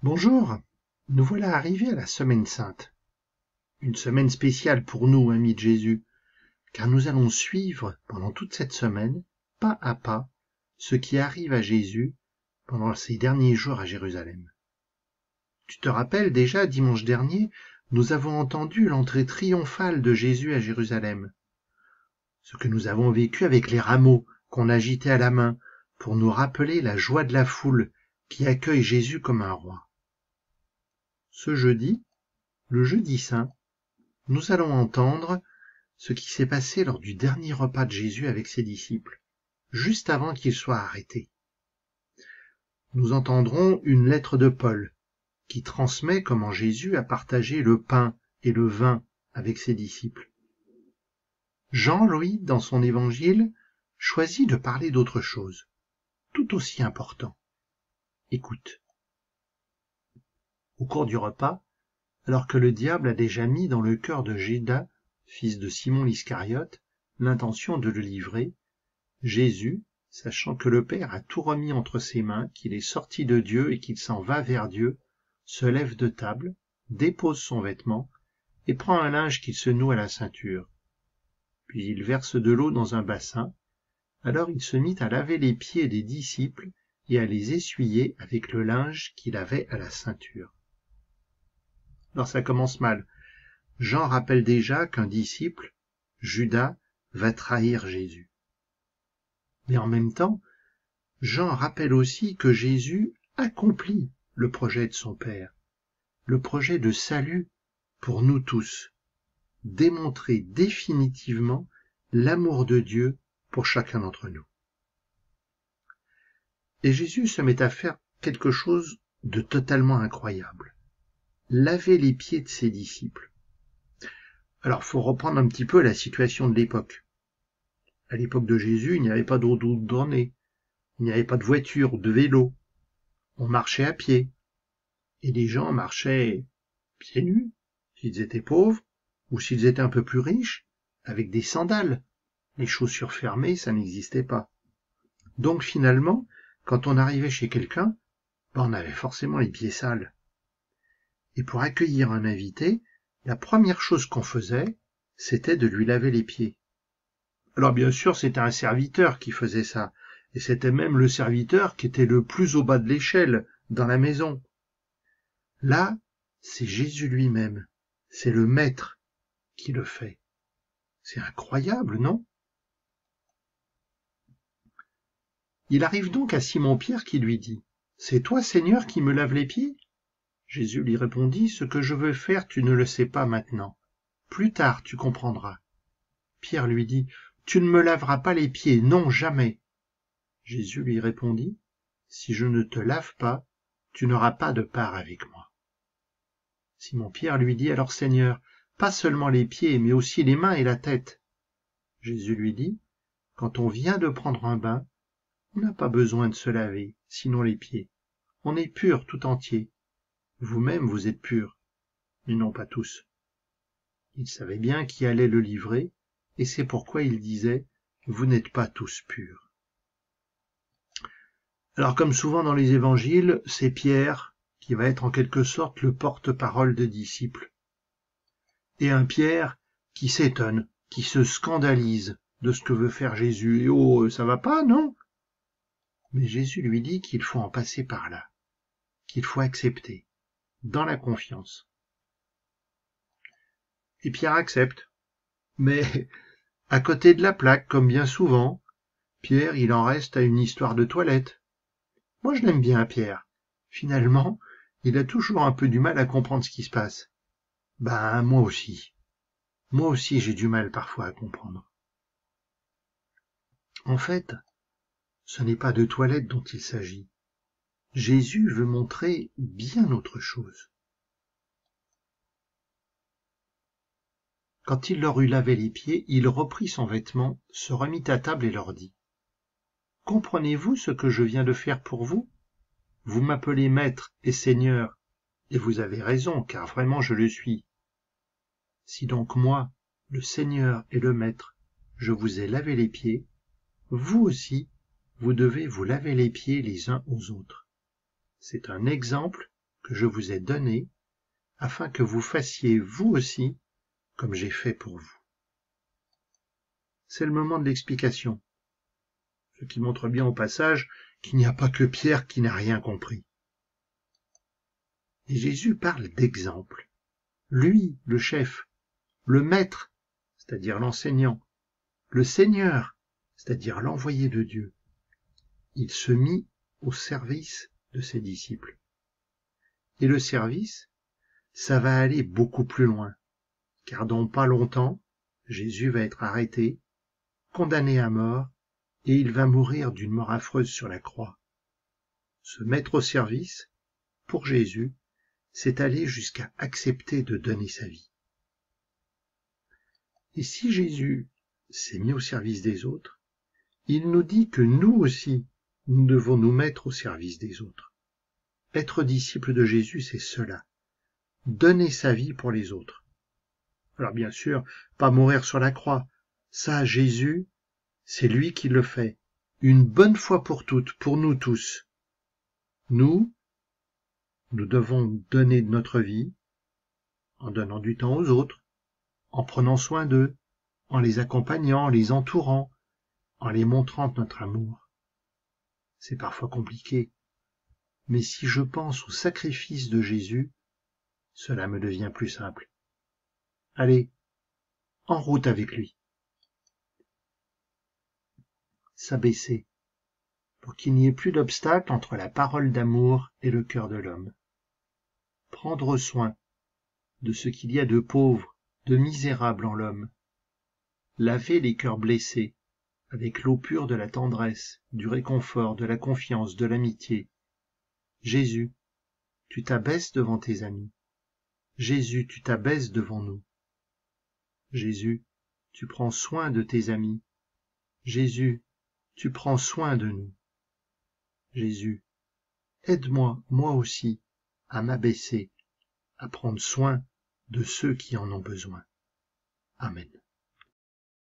Bonjour, nous voilà arrivés à la Semaine Sainte. Une semaine spéciale pour nous, amis de Jésus, car nous allons suivre pendant toute cette semaine, pas à pas, ce qui arrive à Jésus pendant ces derniers jours à Jérusalem. Tu te rappelles déjà, dimanche dernier, nous avons entendu l'entrée triomphale de Jésus à Jérusalem. Ce que nous avons vécu avec les rameaux qu'on agitait à la main pour nous rappeler la joie de la foule qui accueille Jésus comme un roi. Ce jeudi, le jeudi saint, nous allons entendre ce qui s'est passé lors du dernier repas de Jésus avec ses disciples, juste avant qu'il soit arrêté. Nous entendrons une lettre de Paul, qui transmet comment Jésus a partagé le pain et le vin avec ses disciples. Jean, lui, dans son évangile, choisit de parler d'autre chose, tout aussi important. Écoute. Au cours du repas, alors que le diable a déjà mis dans le cœur de Judas, fils de Simon l'Iscariote, l'intention de le livrer, Jésus, sachant que le Père a tout remis entre ses mains, qu'il est sorti de Dieu et qu'il s'en va vers Dieu, se lève de table, dépose son vêtement et prend un linge qu'il se noue à la ceinture. Puis il verse de l'eau dans un bassin. Alors il se mit à laver les pieds des disciples et à les essuyer avec le linge qu'il avait à la ceinture. Alors ça commence mal. Jean rappelle déjà qu'un disciple, Judas, va trahir Jésus. Mais en même temps, Jean rappelle aussi que Jésus accomplit le projet de son Père, le projet de salut pour nous tous, démontrer définitivement l'amour de Dieu pour chacun d'entre nous. Et Jésus se met à faire quelque chose de totalement incroyable. Laver les pieds de ses disciples. Alors, faut reprendre un petit peu la situation de l'époque. À l'époque de Jésus, il n'y avait pas d'eau douce, il n'y avait pas de voiture ou de vélo. On marchait à pied. Et les gens marchaient pieds nus, s'ils étaient pauvres, ou s'ils étaient un peu plus riches, avec des sandales. Les chaussures fermées, ça n'existait pas. Donc finalement, quand on arrivait chez quelqu'un, on avait forcément les pieds sales. Et pour accueillir un invité, la première chose qu'on faisait, c'était de lui laver les pieds. Alors bien sûr, c'était un serviteur qui faisait ça, et c'était même le serviteur qui était le plus au bas de l'échelle dans la maison. Là, c'est Jésus lui-même, c'est le Maître qui le fait. C'est incroyable, non? Il arrive donc à Simon-Pierre qui lui dit « C'est toi, Seigneur, qui me laves les pieds ?» Jésus lui répondit « Ce que je veux faire, tu ne le sais pas maintenant. Plus tard, tu comprendras. » Pierre lui dit « Tu ne me laveras pas les pieds, non, jamais. » Jésus lui répondit « Si je ne te lave pas, tu n'auras pas de part avec moi. » Simon-Pierre lui dit « Alors, Seigneur, pas seulement les pieds, mais aussi les mains et la tête. » Jésus lui dit « Quand on vient de prendre un bain, on n'a pas besoin de se laver, sinon les pieds. On est pur tout entier. Vous-même, vous êtes purs, mais non pas tous. » Il savait bien qui allait le livrer, et c'est pourquoi il disait « Vous n'êtes pas tous purs. » Alors comme souvent dans les évangiles, c'est Pierre qui va être en quelque sorte le porte-parole des disciples. Et un Pierre qui s'étonne, qui se scandalise de ce que veut faire Jésus. Et oh, ça va pas, non? Mais Jésus lui dit qu'il faut en passer par là, qu'il faut accepter, dans la confiance. Et Pierre accepte. Mais à côté de la plaque, comme bien souvent, Pierre, il en reste à une histoire de toilette. Moi, je l'aime bien, Pierre. Finalement, il a toujours un peu du mal à comprendre ce qui se passe. Ben, moi aussi. Moi aussi, j'ai du mal parfois à comprendre. En fait, ce n'est pas de toilette dont il s'agit. Jésus veut montrer bien autre chose. Quand il leur eut lavé les pieds, il reprit son vêtement, se remit à table et leur dit « Comprenez-vous ce que je viens de faire pour vous? Vous m'appelez Maître et Seigneur, et vous avez raison, car vraiment je le suis. Si donc moi, le Seigneur et le Maître, je vous ai lavé les pieds, vous aussi, vous devez vous laver les pieds les uns aux autres. C'est un exemple que je vous ai donné, afin que vous fassiez vous aussi comme j'ai fait pour vous. C'est le moment de l'explication, ce qui montre bien au passage qu'il n'y a pas que Pierre qui n'a rien compris. Et Jésus parle d'exemple. Lui, le chef, le maître, c'est-à-dire l'enseignant, le Seigneur, c'est-à-dire l'envoyé de Dieu, il se mit au service de ses disciples. Et le service, ça va aller beaucoup plus loin, car dans pas longtemps, Jésus va être arrêté, condamné à mort, et il va mourir d'une mort affreuse sur la croix. Se mettre au service, pour Jésus, c'est aller jusqu'à accepter de donner sa vie. Et si Jésus s'est mis au service des autres, il nous dit que nous aussi, nous devons nous mettre au service des autres. Être disciple de Jésus, c'est cela. Donner sa vie pour les autres. Alors bien sûr, pas mourir sur la croix. Ça, Jésus, c'est lui qui le fait. Une bonne fois pour toutes, pour nous tous. Nous devons donner de notre vie en donnant du temps aux autres, en prenant soin d'eux, en les accompagnant, en les entourant, en les montrant notre amour. C'est parfois compliqué, mais si je pense au sacrifice de Jésus, cela me devient plus simple. Allez, en route avec lui. S'abaisser, pour qu'il n'y ait plus d'obstacle entre la parole d'amour et le cœur de l'homme. Prendre soin de ce qu'il y a de pauvre, de misérable en l'homme. Laver les cœurs blessés avec l'eau pure de la tendresse, du réconfort, de la confiance, de l'amitié. Jésus, tu t'abaisses devant tes amis. Jésus, tu t'abaisses devant nous. Jésus, tu prends soin de tes amis. Jésus, tu prends soin de nous. Jésus, aide-moi, moi aussi, à m'abaisser, à prendre soin de ceux qui en ont besoin. Amen.